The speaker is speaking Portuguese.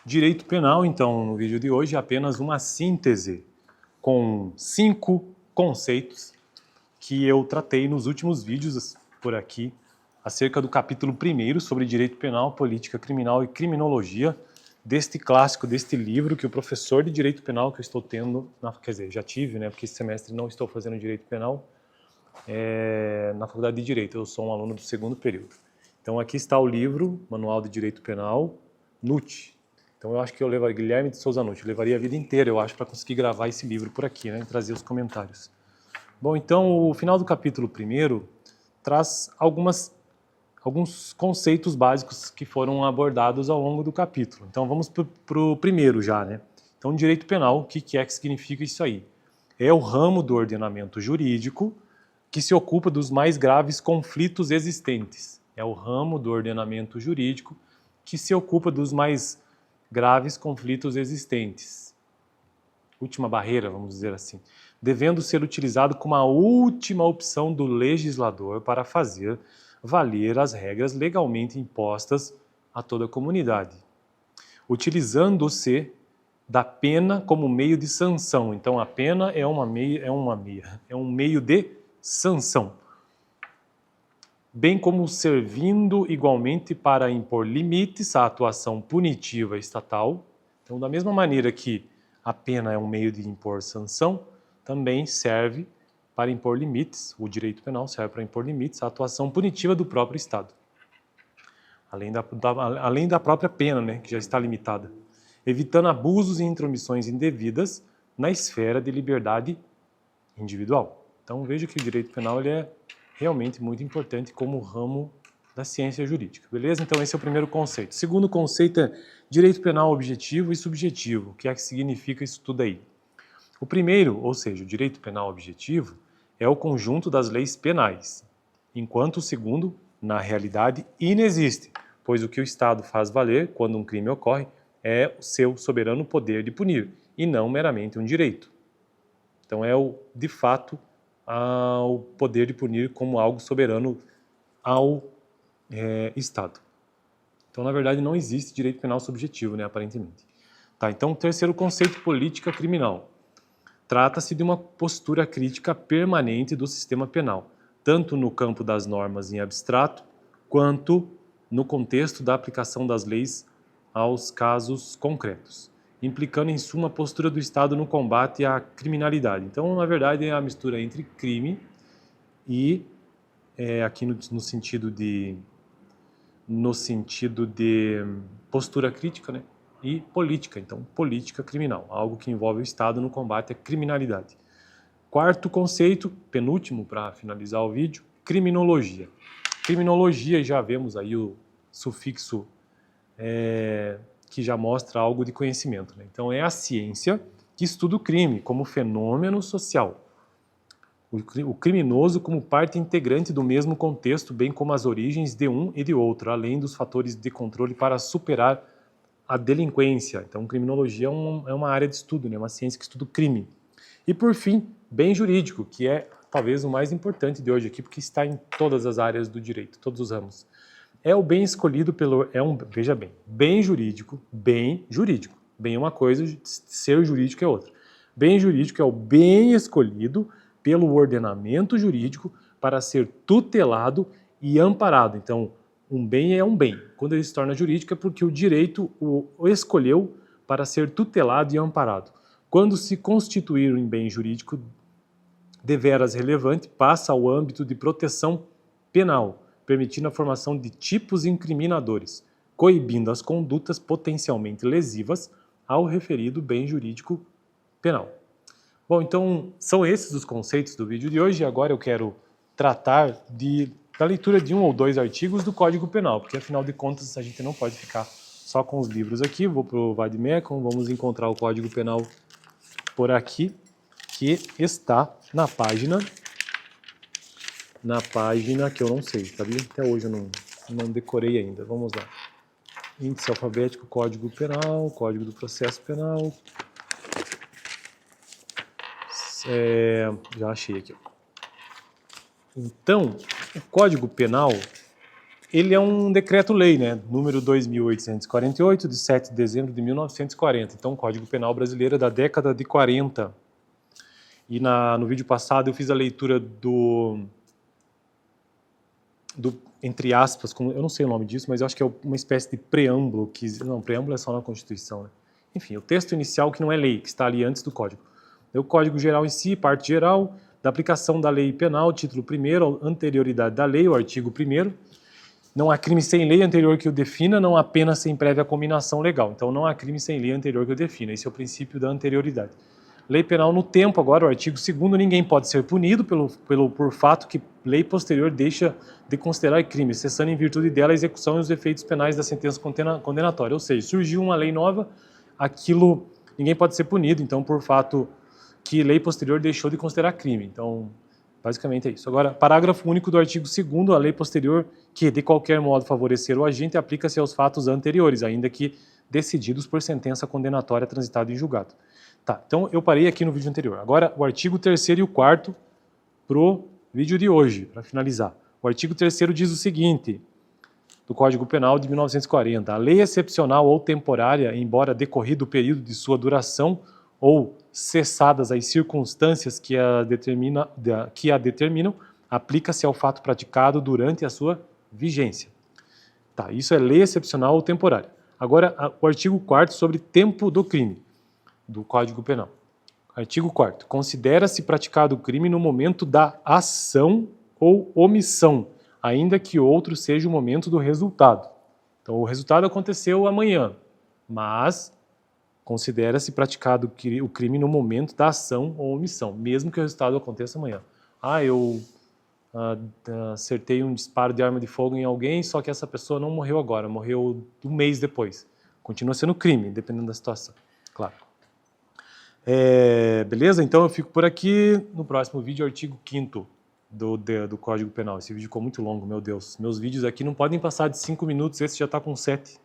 Direito penal, então, no vídeo de hoje, é apenas uma síntese com 5 conceitos que eu tratei nos últimos vídeos por aqui, acerca do capítulo 1º sobre direito penal, política criminal e criminologia, deste clássico, deste livro que o professor de direito penal que eu estou tendo, quer dizer, já tive, né, porque esse semestre não estou fazendo direito penal, na faculdade de direito, eu sou um aluno do 2º período. Então aqui está o livro, Manual de Direito Penal, NUT. Então eu acho que eu levaria, Guilherme de Souza Nutt, eu levaria a vida inteira, eu acho, para conseguir gravar esse livro por aqui, né, e trazer os comentários. Bom, então o final do capítulo 1º traz alguns conceitos básicos que foram abordados ao longo do capítulo. Então vamos para o primeiro já, né? Então direito penal, o que é que significa isso aí? É o ramo do ordenamento jurídico que se ocupa dos mais graves conflitos existentes. É o ramo do ordenamento jurídico que se ocupa dos mais graves conflitos existentes. Última barreira, vamos dizer assim. Devendo ser utilizado como a última opção do legislador para fazer valer as regras legalmente impostas a toda a comunidade. Utilizando-se da pena como meio de sanção. Então a pena é um meio de sanção. Bem como servindo igualmente para impor limites à atuação punitiva estatal. Então, da mesma maneira que a pena é um meio de impor sanção, também serve para impor limites, o direito penal serve para impor limites à atuação punitiva do próprio Estado. Além da própria pena, né, que já está limitada. Evitando abusos e intromissões indevidas na esfera de liberdade individual. Então, veja que o direito penal ele é realmente muito importante como ramo da ciência jurídica, beleza? Então esse é o primeiro conceito. O segundo conceito é direito penal objetivo e subjetivo. O que é que significa isso tudo aí? O primeiro, ou seja, o direito penal objetivo, é o conjunto das leis penais, enquanto o segundo, na realidade, inexiste, pois o que o Estado faz valer quando um crime ocorre é o seu soberano poder de punir, e não meramente um direito. Então é de fato, o poder de punir como algo soberano ao Estado. Então, na verdade, não existe direito penal subjetivo, né, aparentemente. Tá, então, o terceiro conceito, política criminal. Trata-se de uma postura crítica permanente do sistema penal, tanto no campo das normas em abstrato, quanto no contexto da aplicação das leis aos casos concretos, implicando em suma a postura do Estado no combate à criminalidade. Então, na verdade, é a mistura entre crime e, aqui no sentido de postura crítica, né? E política, então, política criminal, algo que envolve o Estado no combate à criminalidade. Quarto conceito, penúltimo para finalizar o vídeo, criminologia. Criminologia, já vemos aí o sufixo que já mostra algo de conhecimento, né? Então, é a ciência que estuda o crime como fenômeno social. O criminoso como parte integrante do mesmo contexto, bem como as origens de um e de outro, além dos fatores de controle para superar a delinquência. Então, criminologia é uma área de estudo, né? Uma ciência que estuda o crime. E, por fim, bem jurídico, que é talvez o mais importante de hoje aqui, porque está em todas as áreas do direito, todos os ramos. É o bem escolhido veja bem, bem jurídico. Bem é uma coisa, ser jurídico é outra. Bem jurídico é o bem escolhido pelo ordenamento jurídico para ser tutelado e amparado. Então, um bem é um bem. Quando ele se torna jurídico é porque o direito o escolheu para ser tutelado e amparado. Quando se constituir um bem jurídico deveras relevante, passa ao âmbito de proteção penal, permitindo a formação de tipos incriminadores, coibindo as condutas potencialmente lesivas ao referido bem jurídico penal. Bom, então são esses os conceitos do vídeo de hoje e agora eu quero tratar da leitura de 1 ou 2 artigos do Código Penal, porque afinal de contas a gente não pode ficar só com os livros aqui. Vou para o Vademecum, vamos encontrar o Código Penal por aqui, que está na página que eu não sei, sabia? Até hoje eu não decorei ainda. Vamos lá. Índice alfabético, Código Penal, Código do Processo Penal. Já achei aqui. Então, o Código Penal, Ele é um decreto-lei, né? Número 2.848, de 7 de dezembro de 1940. Então, o Código Penal brasileiro é da década de 40. E no vídeo passado eu fiz a leitura do entre aspas, eu não sei o nome disso, mas eu acho que é uma espécie de preâmbulo, não, preâmbulo é só na Constituição, né? Enfim, o texto inicial que não é lei, que está ali antes do Código. O Código Geral em si, parte geral, da aplicação da lei penal, título 1º, anterioridade da lei, o artigo 1º. Não há crime sem lei anterior que o defina, não há pena sem prévia cominação legal. Então não há crime sem lei anterior que o defina, esse é o princípio da anterioridade. Lei penal no tempo, agora, o artigo 2º, ninguém pode ser punido por fato que lei posterior deixa de considerar crime, cessando em virtude dela a execução e os efeitos penais da sentença condenatória. Ou seja, surgiu uma lei nova, aquilo, ninguém pode ser punido, então, por fato que lei posterior deixou de considerar crime. Então, basicamente é isso. Agora, parágrafo único do artigo 2º, a lei posterior que, de qualquer modo, favorecer o agente, aplica-se aos fatos anteriores, ainda que decididos por sentença condenatória transitada em julgado. Tá, então eu parei aqui no vídeo anterior. Agora, o artigo 3º e o 4º pro vídeo de hoje, para finalizar. O artigo 3º diz o seguinte, do Código Penal de 1940, a lei excepcional ou temporária, embora decorrido o período de sua duração ou cessadas as circunstâncias que a determinam, aplica-se ao fato praticado durante a sua vigência. Tá, isso é lei excepcional ou temporária. Agora, o artigo 4º sobre tempo do crime, do Código Penal. Artigo 4º. Considera-se praticado o crime no momento da ação ou omissão, ainda que outro seja o momento do resultado. Então, o resultado aconteceu amanhã, mas considera-se praticado o crime no momento da ação ou omissão, mesmo que o resultado aconteça amanhã. Eu acertei um disparo de arma de fogo em alguém, só que essa pessoa não morreu agora, morreu um mês depois. Continua sendo crime, dependendo da situação, claro. Beleza? Então eu fico por aqui. No próximo vídeo, artigo 5º do Código Penal. Esse vídeo ficou muito longo, meu Deus. Meus vídeos aqui não podem passar de 5 minutos, esse já está com 7.